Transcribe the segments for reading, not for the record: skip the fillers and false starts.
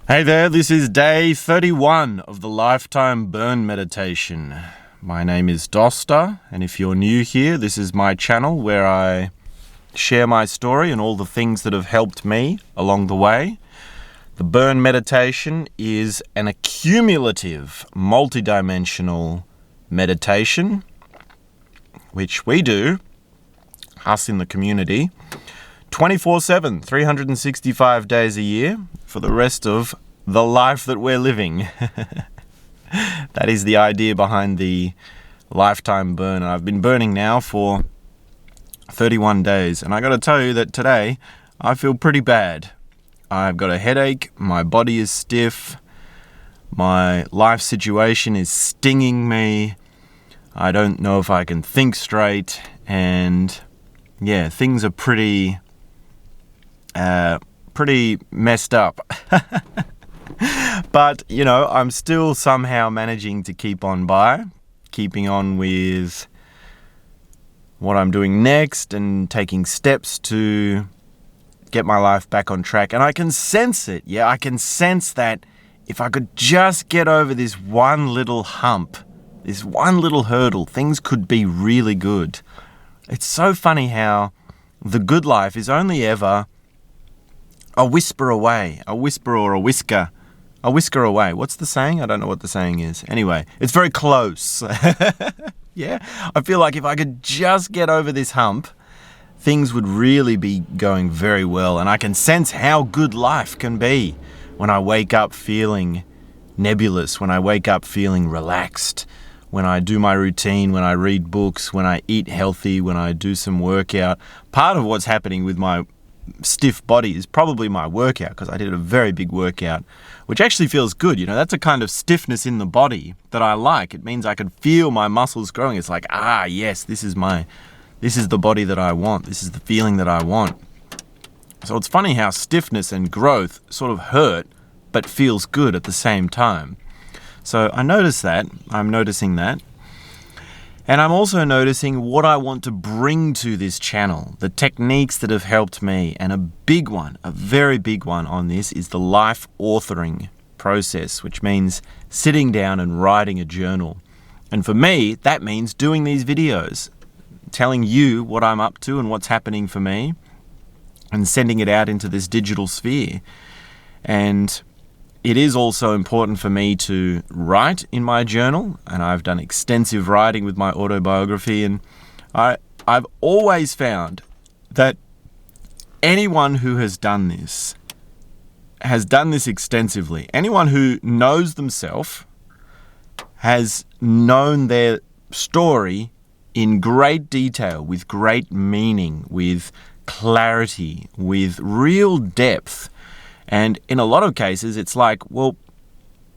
Hey there, this is day 31 of the Lifetime Burn Meditation. My name is Dosta, and if you're new here, this is my channel where I share my story and all the things that have helped me along the way. The Burn Meditation is an accumulative, multidimensional meditation, which we do, us in the community, 24/7, 365 days a year for the rest of the life that we're living. That is the idea behind the Lifetime Burn. I've been burning now for 31 days, and I got to tell you that today I feel pretty bad. I've got a headache, my body is stiff, my life situation is stinging me, I don't know if I can think straight, and yeah, things are pretty messed up. But, I'm still somehow managing to keeping on with what I'm doing next and taking steps to get my life back on track. And I can sense it. Yeah, I can sense that if I could just get over this one little hump, this one little hurdle, things could be really good. It's so funny how the good life is only ever a whisper away, a whisper or a whisker away. What's the saying? I don't know what the saying is. Anyway, it's very close. Yeah, I feel like if I could just get over this hump, things would really be going very well. And I can sense how good life can be when I wake up feeling nebulous, when I wake up feeling relaxed, when I do my routine, when I read books, when I eat healthy, when I do some workout. Part of what's happening with my stiff body is probably my workout, because I did a very big workout, which actually feels good. That's a kind of stiffness in the body that I like. It means I can feel my muscles growing. It's like, yes, this is the body that I want. This is the feeling that I want. So it's funny how stiffness and growth sort of hurt, but feels good at the same time. So I'm noticing that. And I'm also noticing what I want to bring to this channel, the techniques that have helped me. And a big one, a very big one on this is the life authoring process, which means sitting down and writing a journal. And for me, that means doing these videos, telling you what I'm up to and what's happening for me, and sending it out into this digital sphere. And it is also important for me to write in my journal, and I've done extensive writing with my autobiography, and I've always found that anyone who has done this extensively. Anyone who knows themselves has known their story in great detail, with great meaning, with clarity, with real depth. And in a lot of cases, it's like, well,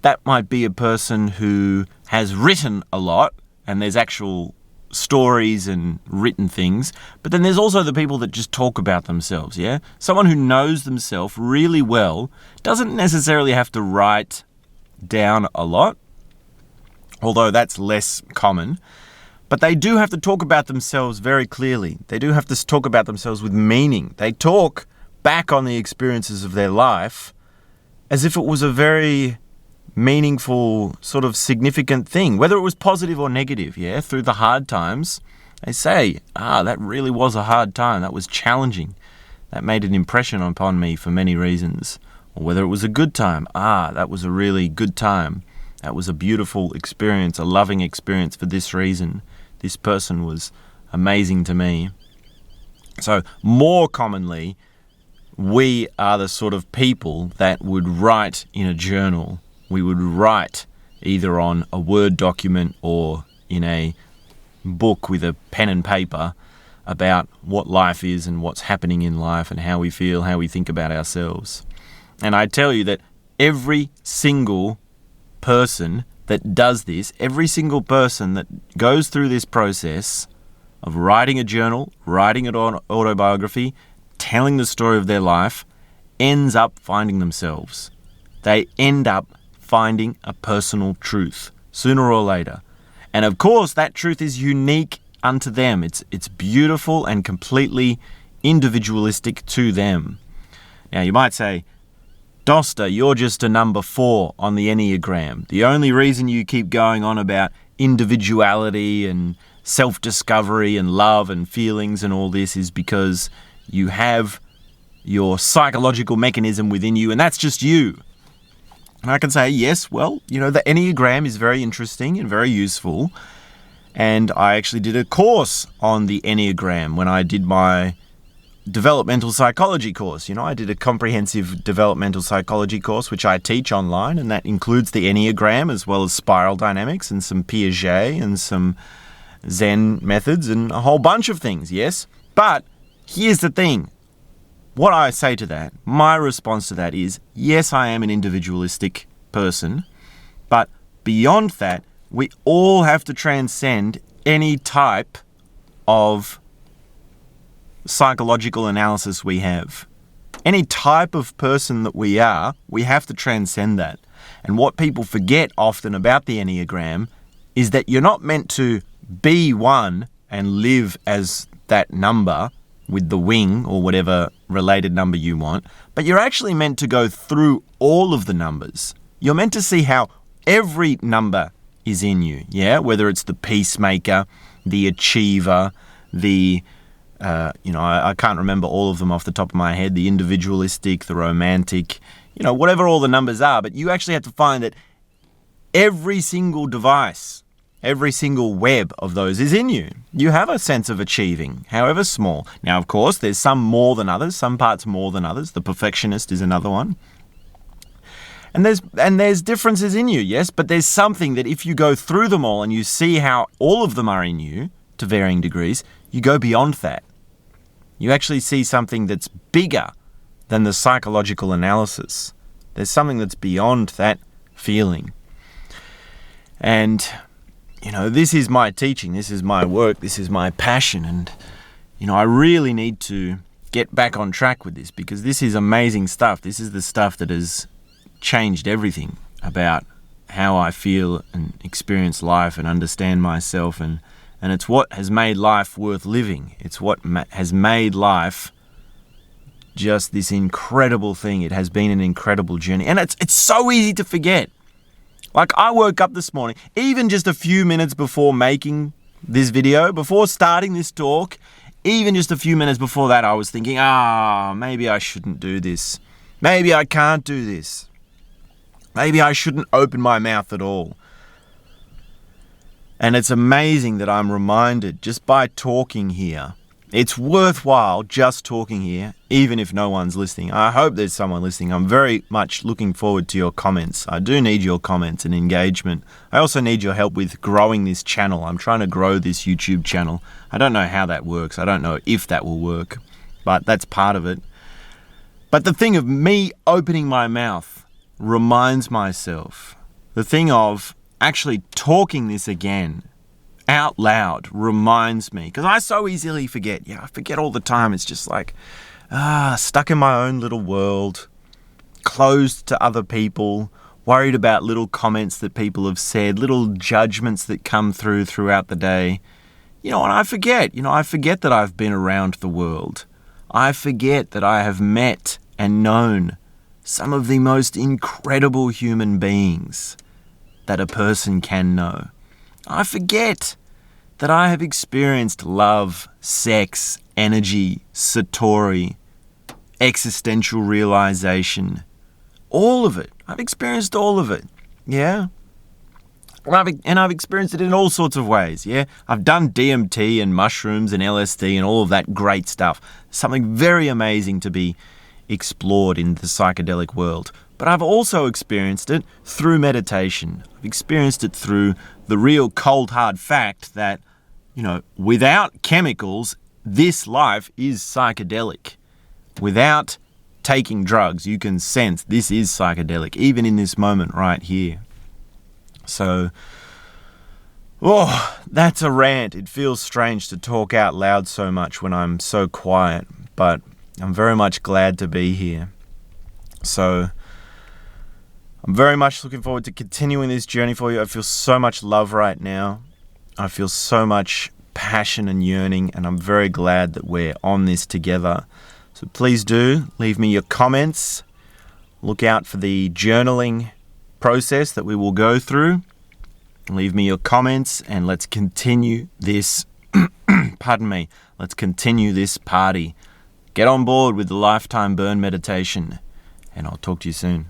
that might be a person who has written a lot, and there's actual stories and written things. But then there's also the people that just talk about themselves, yeah? Someone who knows themselves really well doesn't necessarily have to write down a lot, although that's less common. But they do have to talk about themselves very clearly. They do have to talk about themselves with meaning. They talk back on the experiences of their life as if it was a very meaningful, sort of significant thing, whether it was positive or negative, yeah? Through the hard times, they say, that really was a hard time, that was challenging, that made an impression upon me for many reasons. Or whether it was a good time, that was a really good time, that was a beautiful experience, a loving experience for this reason, this person was amazing to me. So more commonly, we are the sort of people that would write in a journal. We would write either on a Word document or in a book with a pen and paper about what life is and what's happening in life and how we feel, how we think about ourselves. And I tell you that every single person that does this, every single person that goes through this process of writing a journal, writing an autobiography, telling the story of their life, ends up finding themselves. They end up finding a personal truth, sooner or later. And of course, that truth is unique unto them. It's beautiful and completely individualistic to them. Now, you might say, Dosta, you're just a number 4 on the Enneagram. The only reason you keep going on about individuality and self-discovery and love and feelings and all this is because you have your psychological mechanism within you, and that's just you. And I can say, yes, well, the Enneagram is very interesting and very useful. And I actually did a course on the Enneagram when I did my developmental psychology course. I did a comprehensive developmental psychology course, which I teach online, and that includes the Enneagram as well as spiral dynamics and some Piaget and some Zen methods and a whole bunch of things, yes? But here's the thing. What I say to that, my response to that is, yes, I am an individualistic person, but beyond that, we all have to transcend any type of psychological analysis we have. Any type of person that we are, we have to transcend that. And what people forget often about the Enneagram is that you're not meant to be one and live as that number with the wing or whatever related number you want, but you're actually meant to go through all of the numbers. You're meant to see how every number is in you, yeah? Whether it's the peacemaker, the achiever, the, I can't remember all of them off the top of my head, the individualistic, the romantic, whatever all the numbers are, but you actually have to find that every single device, every single web of those is in you. You have a sense of achieving, however small. Now, of course, there's some more than others, some parts more than others. The perfectionist is another one. And there's differences in you, yes, but there's something that if you go through them all and you see how all of them are in you to varying degrees, you go beyond that. You actually see something that's bigger than the psychological analysis. There's something that's beyond that feeling. And, this is my teaching, this is my work, this is my passion, and, I really need to get back on track with this because this is amazing stuff. This is the stuff that has changed everything about how I feel and experience life and understand myself, and it's what has made life worth living. It's what has made life just this incredible thing. It has been an incredible journey, and it's so easy to forget. Like, I woke up this morning, even just a few minutes before making this video, before starting this talk, even just a few minutes before that, I was thinking, maybe I shouldn't do this. Maybe I can't do this. Maybe I shouldn't open my mouth at all. And it's amazing that I'm reminded just by talking here. It's worthwhile just talking here, even if no one's listening. I hope there's someone listening. I'm very much looking forward to your comments. I do need your comments and engagement. I also need your help with growing this channel. I'm trying to grow this YouTube channel. I don't know how that works. I don't know if that will work, but that's part of it. But the thing of me opening my mouth reminds myself. The thing of actually talking this again out loud reminds me, because I so easily forget. I forget all the time. It's just like, stuck in my own little world, closed to other people, worried about little comments that people have said, little judgments that come throughout the day. And I forget. I forget that I've been around the world. I forget that I have met and known some of the most incredible human beings that a person can know. I forget that I have experienced love, sex, energy, satori, existential realization, all of it. I've experienced all of it, yeah? And I've experienced it in all sorts of ways, yeah? I've done DMT and mushrooms and LSD and all of that great stuff. Something very amazing to be explored in the psychedelic world. But I've also experienced it through meditation. I've experienced it through the real cold hard fact that, without chemicals, this life is psychedelic. Without taking drugs, you can sense this is psychedelic, even in this moment right here. So, that's a rant. It feels strange to talk out loud so much when I'm so quiet, but I'm very much glad to be here. So, I'm very much looking forward to continuing this journey for you. I feel so much love right now. I feel so much passion and yearning, and I'm very glad that we're on this together. So please do leave me your comments Look out for the journaling process that we will go through. Leave me your comments and let's continue this, let's continue this party. Get on board with the Lifetime Burn Meditation, and I'll talk to you soon.